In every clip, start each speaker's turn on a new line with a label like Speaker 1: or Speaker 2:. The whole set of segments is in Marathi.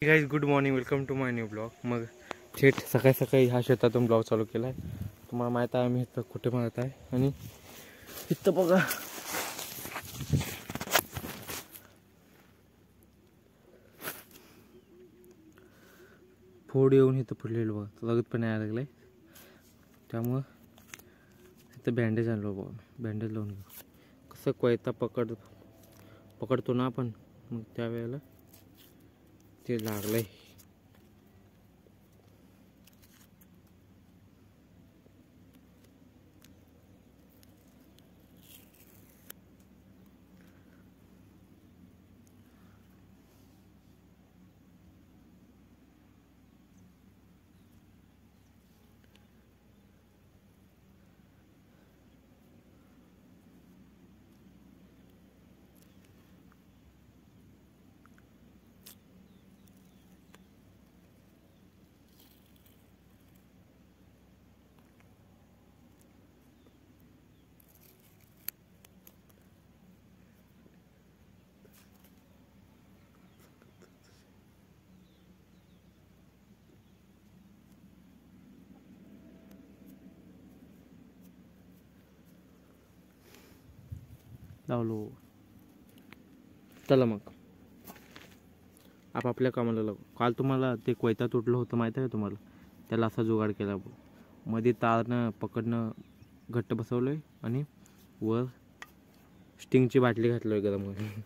Speaker 1: Guys good morning, welcome to my new blog. मग थेट सकाळी सकाळी ह्या शेतातून ब्लॉग चालू केला आहे। तुम्हाला माहीत आहे आम्ही इथं कुठे मारत आहे आणि इथं बघा फोड येऊन इथं पडलेलं बघा, लगत पण यायला लागलं आहे। त्यामुळं इथं बँडेज आणलो बघा, बँडेज लावून घेऊ। कसं कोयता पकडतो ना आपण, मग त्यावेळेला ते लागलं आहे। लावलो, चला मग आपापल्या कामाला लागू। काल तुम्हाला ते कोयता तुटलं होतं माहिती आहे तुम्हाला, त्याला असा जुगाड केला मध्ये तारनं पकडणं घट्ट बसवलंय आणि वर स्टिंगची बाटली घातलोय गरम करून।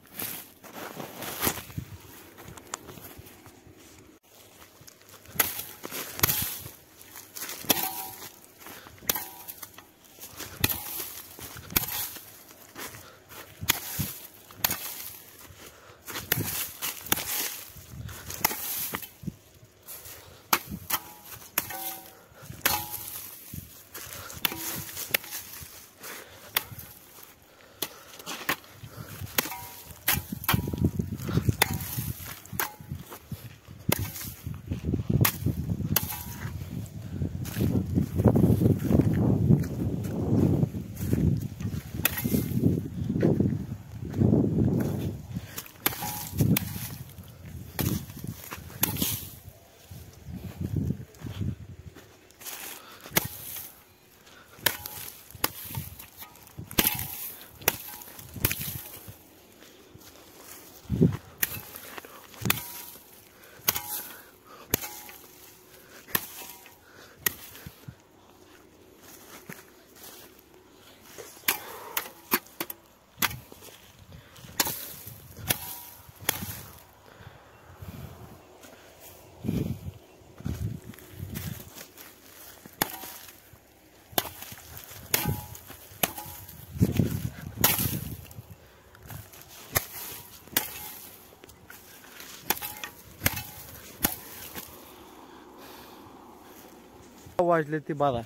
Speaker 1: वाजले ती 12,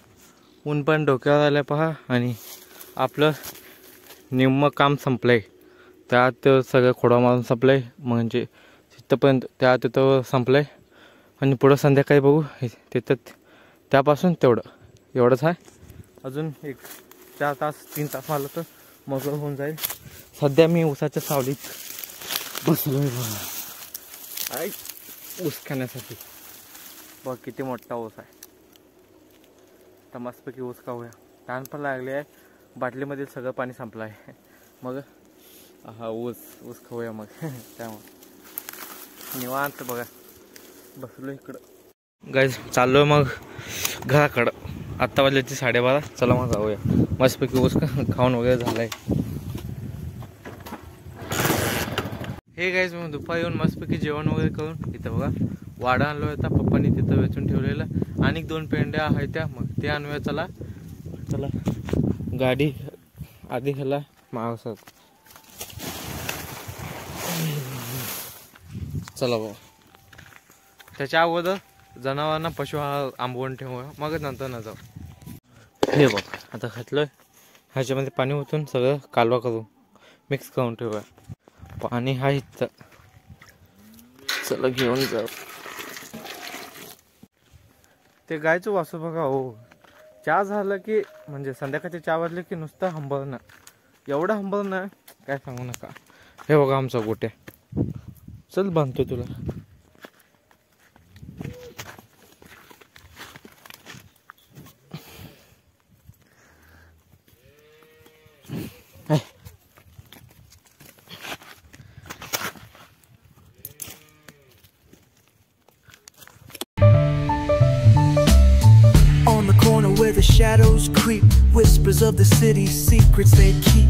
Speaker 1: ऊन पण डोक्यावर आलं पहा आणि आपलं निम्म काम संपलंय। त्यात सगळं खोडा मारून संपलंय, म्हणजे तिथंपर्यंत तिथं संपलंय आणि पुढं संध्याकाळी बघू तिथं त्यापासून एवढंच आहे। अजून एक 4 तास 3 तास आलं तर मग होऊन जाईल। सध्या मी ऊसाच्या सावलीत बसलोय बघा, ऊस खाण्यासाठी। बघ किती मोठा ऊस आहे, तर मस्तपैकी ऊस खाऊया। तहान पण लागले आहे, बाटलीमधील सगळं पाणी संपलं आहे। मग हा ऊस खाऊया मग। त्यामुळे निवांत बघा बसलो इकडं। गाईज चाललो मग घराकडं, आत्ता वाजल्याची 12:30। चला मग जाऊया, मस्तपैकी ऊस खाऊन वगैरे झालाय। हे गाईज मग दुपारी येऊन मस्तपैकी जेवण वगैरे करून इथं बघा वाडा आणलो होता पप्पांनी, तिथं वेचून ठेवलेलं। आणि 2 पेंड्या आहेत त्या, मग ते आणूया। चला गाडी आधी ह्याला मागसत, चला भाऊ। त्याच्या अगोदर जनावरांना पशु आहार आंबवून ठेवूया, मग नंतर न जाऊ। हे बघ आता घातलोय, ह्याच्यामध्ये पाणी ओतून सगळं कालवा करून मिक्स करून ठेवूया। पाणी हा इथं, चला घेऊन जाऊ। ते गायचं वासू बघा हो, चहा झालं की म्हणजे संध्याकाळचे 4 वाजले की नुसतं हंबरणं, एवढं हंबरणं काय सांगू नका। हे बघा आमचा गोट्या, चल बांधतो तुला।
Speaker 2: shadows creep, whispers of the city's secrets they keep.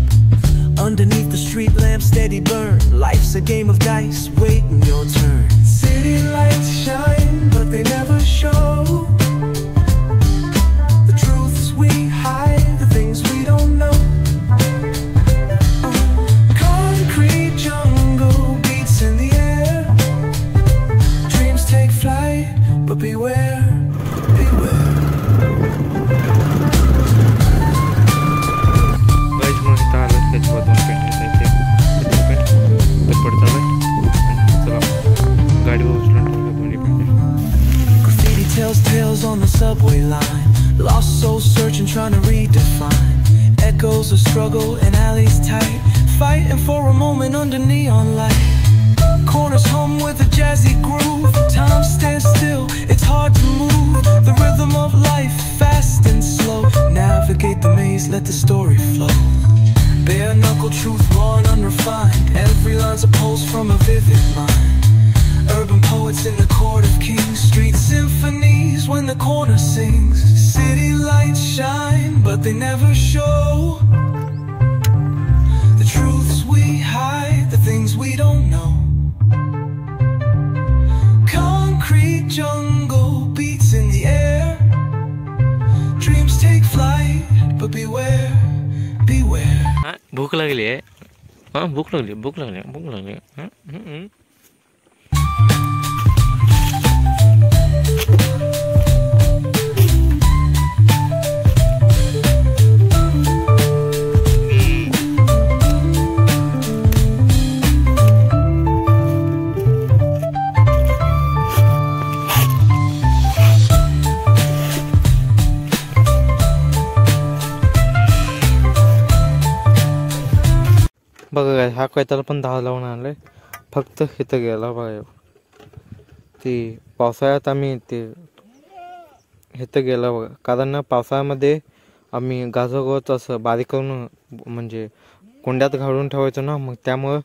Speaker 2: Underneath the street lamps steady burn, life's a game of dice, waiting your turn. City lights shine, but they never show the truths we hide, the things we don't know. Concrete jungle beats in the air, dreams take flight, but beware, beware. Graffiti tells tales on the subway line, lost souls searching, trying to redefine. Echoes of struggle in alleys tight, fighting for a moment under neon light. Corners hum with a jazzy groove, time stands still, it's hard to move. The rhythm of life, fast and slow. Navigate the maze, let the story flow. Bare knuckle truth, raw and unrefined. Every line's a pulse from a vivid mind. Urban poets in the court of kings, street symphonies when the corner sings. City lights shine, but they never show the truths we hide, the things we don't know. Concrete jungle beats in the air, dreams take flight, but beware, beware.
Speaker 1: भूक लागली आहे. भूक लागली भूक लागली भूक लागली. बघा काय हा कैताला पण 10 लावून आणलाय, फक्त इथं गेला बघा. ते पावसाळ्यात आम्ही ते इथं गेला बघा, कारण पावसाळ्यामध्ये आम्ही गाजोगवत असं बारीक करून म्हणजे कोंड्यात घालून ठेवायचो ना, मग त्यामुळं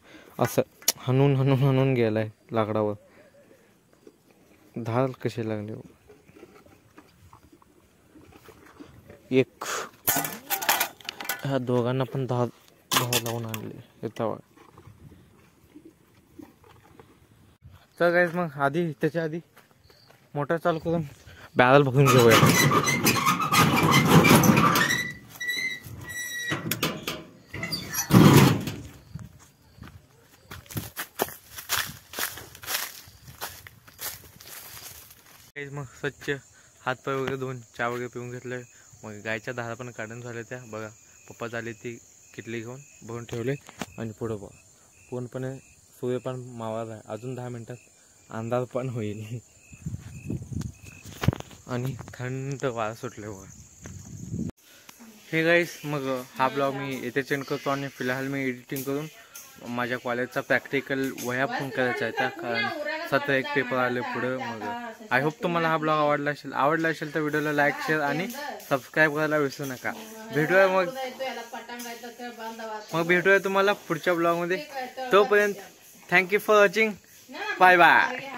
Speaker 1: असं हणून हणून हणून गेलाय लाकडावर. धार कशी लागली एक. ह्या दोघांना पण 10 लावून आणले येतावा. तर गाईज मग आधी त्याच्या आधी मोटर चालू करून बॅरल बघून घेऊया. मग स्वच्छ हातपाय वगैरे धुवून चहा वगैरे पिऊन घेतलं. मग गायच्या धारा पण काढून झाल्या त्या बघा. पप्पा झाले ती किटली घेऊन भरून ठेवले आणि पुढं बघा पूर्णपणे सूर्य पण मावळला आहे. अजून 10 मिनिटात अंधार पण होईल आणि थंड वारा सुटले बघा. हे गाईस मग हा ब्लॉग मी येथे चेंज करतो आणि फिलहाल मी एडिटिंग करून माझ्या कॉलेजचा प्रॅक्टिकल वह्या पण करायचा आहे त्या, कारण 17 एक पेपर आले पुढं. मग आय होप तुम्हाला हा ब्लॉग आवडला असेल तर व्हिडिओला लाईक शेअर आणि सबस्क्राईब करायला विसरू नका. भेटूया मग भेटूया तुम्हाला पुढच्या ब्लॉगमध्ये. तोपर्यंत thank you for watching. Bye bye.